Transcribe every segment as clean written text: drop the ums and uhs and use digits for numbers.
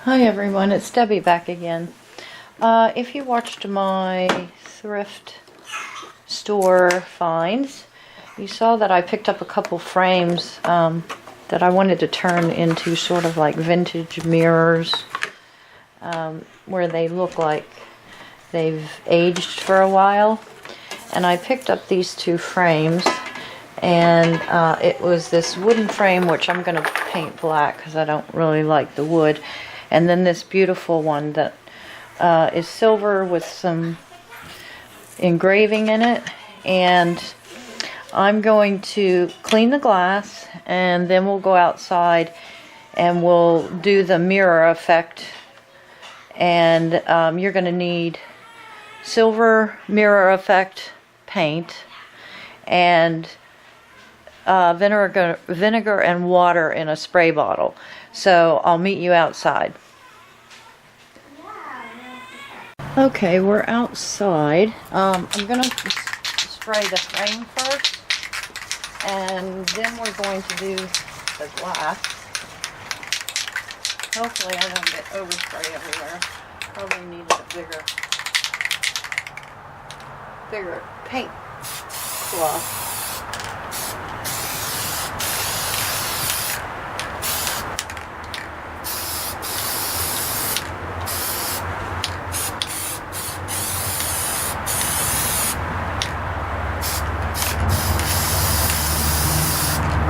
Hi everyone, it's Debbie back again. If you watched my thrift store finds, you saw that I picked up a couple frames that I wanted to turn into sort of like vintage mirrors, where they look like they've aged for a while. And I picked up these two frames, and it was this wooden frame, which I'm going to paint black because I don't really like the wood. And then this beautiful one that is silver with some engraving in it. And I'm going to clean the glass, and then we'll go outside and we'll do the mirror effect. And you're going to need silver mirror effect paint and vinegar and water in a spray bottle. So I'll meet you outside. Okay, we're outside. I'm gonna spray the frame first, and then we're going to do the glass. Hopefully I don't get overspray everywhere. Probably needed a bigger paint cloth.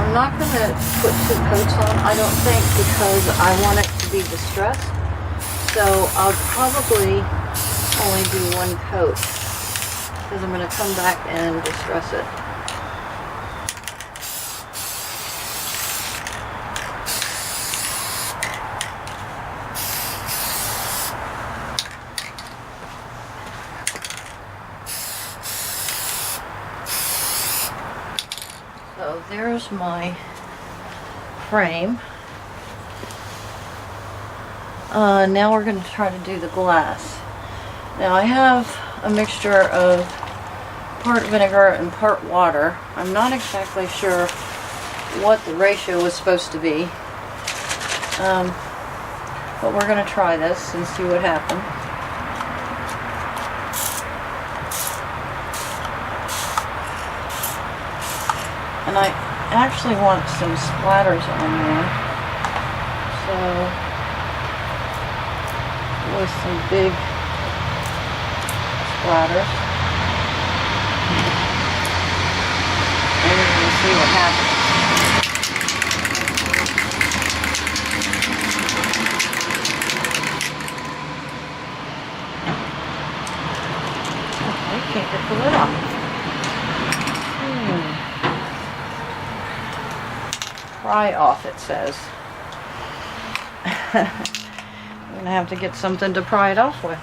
I'm not going to put 2 coats on, I don't think, because I want it to be distressed. So I'll probably only do 1 coat, because I'm going to come back and distress it. So there's my frame. Now we're going to try to do the glass. Now I have a mixture of part vinegar and part water. I'm not exactly sure what the ratio was supposed to be, but we're going to try this and see what happens. And I actually want some splatters on there, so with some big splatters, and we're going to see what happens. Okay, can't get the lid off. Pry off, it says. I'm gonna have to get something to pry it off with.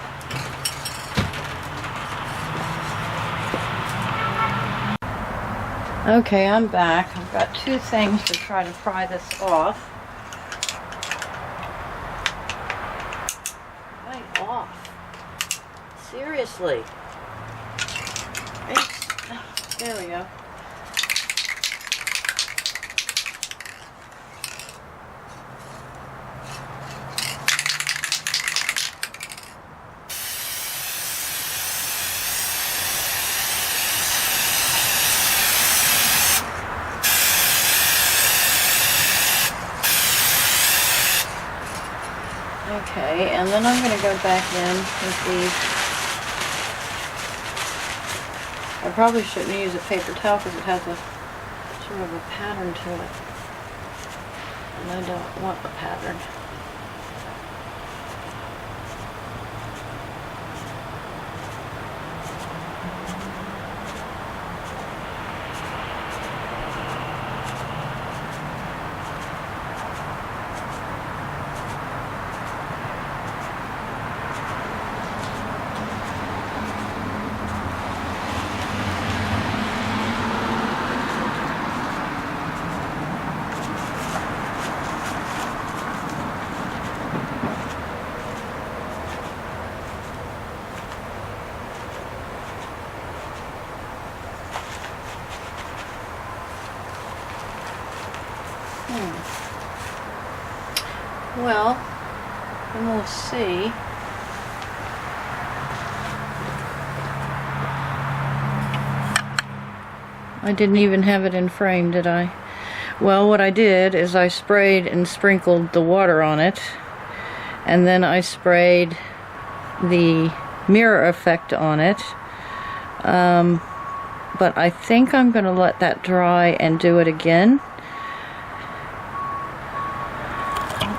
Okay, I'm back. I've got 2 things to try to pry this off. Right off. Seriously. There we go. Okay, and then I'm going to go back in with these. I probably shouldn't use a paper towel because it has a sort of a pattern to it. And I don't want a pattern. Well, and we'll see. I didn't even have it in frame, did I? Well, what I did is I sprayed and sprinkled the water on it, and then I sprayed the mirror effect on it. But I think I'm going to let that dry and do it again.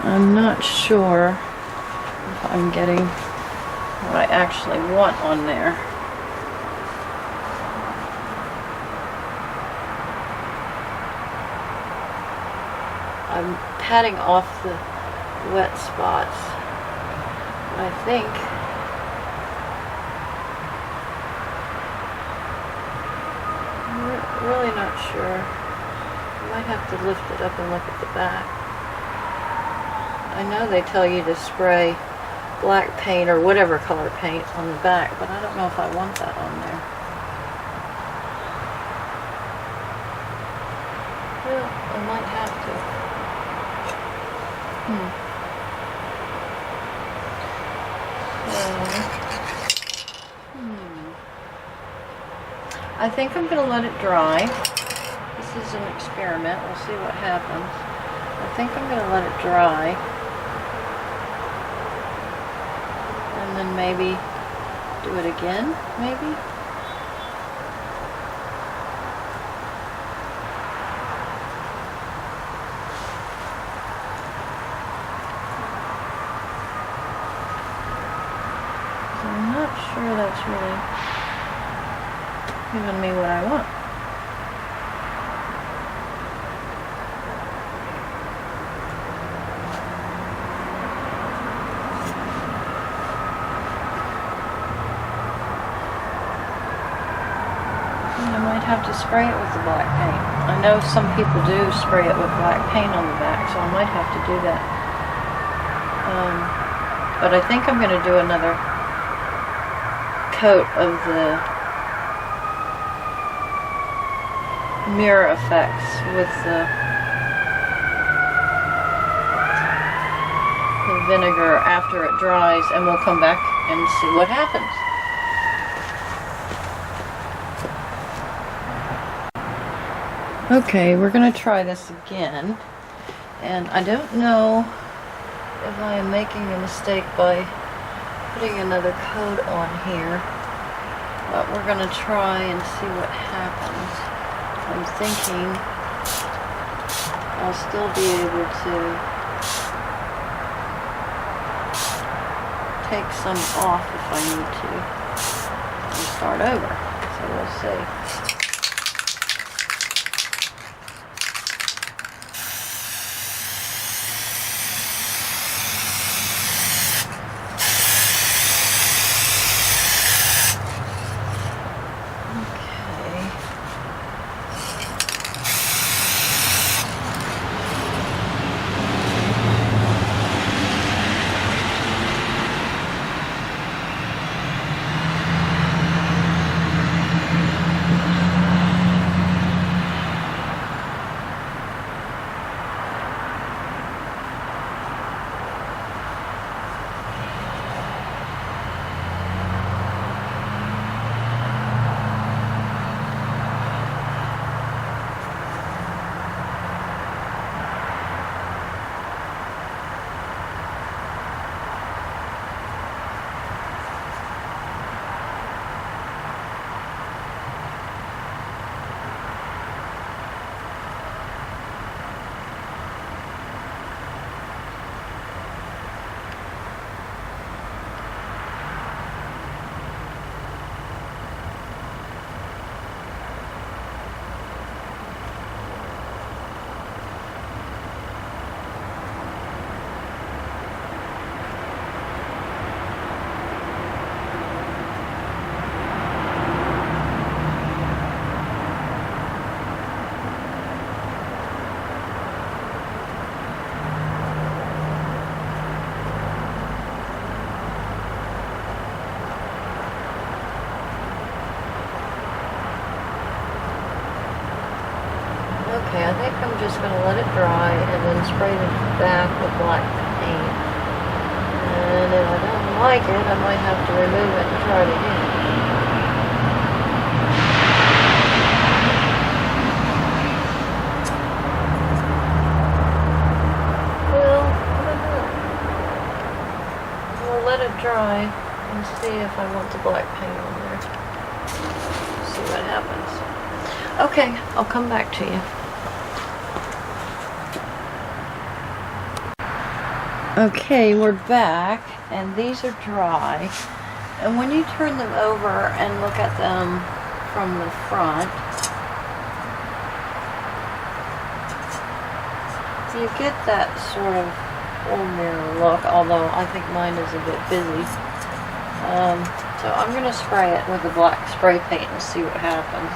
I'm not sure if I'm getting what I actually want on there. I'm patting off the wet spots. I think I'm really not sure. I might have to lift it up and look at the back. I know they tell you to spray black paint or whatever color paint on the back, but I don't know if I want that on there. Well, I might have to. I think I'm going to let it dry. This is an experiment. We'll see what happens. I think I'm going to let it dry. And then maybe do it again, maybe? I'm not sure that's really giving me what I want. And I might have to spray it with the black paint. I know some people do spray it with black paint on the back, so I might have to do that. But I think I'm going to do another coat of the mirror effects with the vinegar after it dries, and we'll come back and see what happens. Okay, we're going to try this again, and I don't know if I am making a mistake by putting another coat on here, but we're going to try and see what happens. I'm thinking I'll still be able to take some off if I need to and start over. So we'll see. Okay, I think I'm just going to let it dry and then spray the back with black paint. and if I don't like it, I might have to remove it and try it again. Well, I don't know. We'll let it dry and see if I want the black paint on there. See what happens. Okay, I'll come back to you. Okay, we're back, and these are dry. And when you turn them over and look at them from the front, you get that sort of full mirror look, although I think mine is a bit busy. So I'm going to spray it with the black spray paint and see what happens.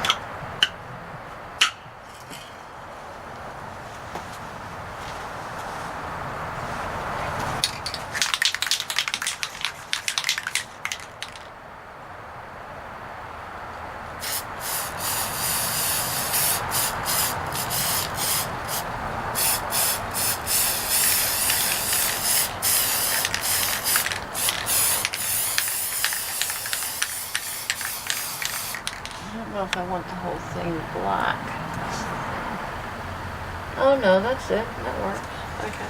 I don't know if I want the whole thing black. That's the thing. Oh no, that's it. That works. Okay.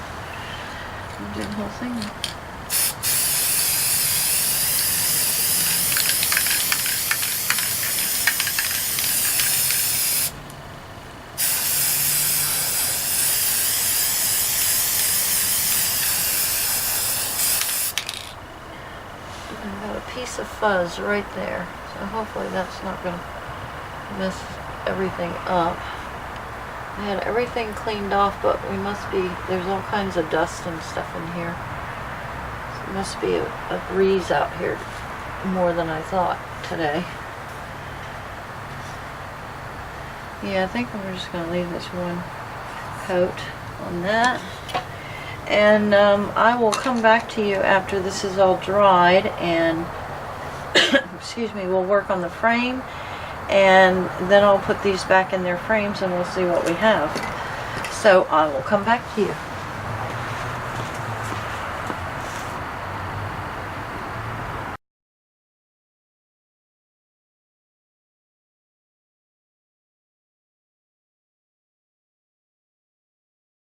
I'll do the whole thing. I've got a piece of fuzz right there. So hopefully that's not going to mess everything up. I had everything cleaned off, but there's all kinds of dust and stuff in here. So it must be a breeze out here more than I thought today. Yeah, I think we're just going to leave this one coat on that. And I will come back to you after this is all dried and excuse me, we'll work on the frame, and then I'll put these back in their frames and we'll see what we have. So I will come back to you.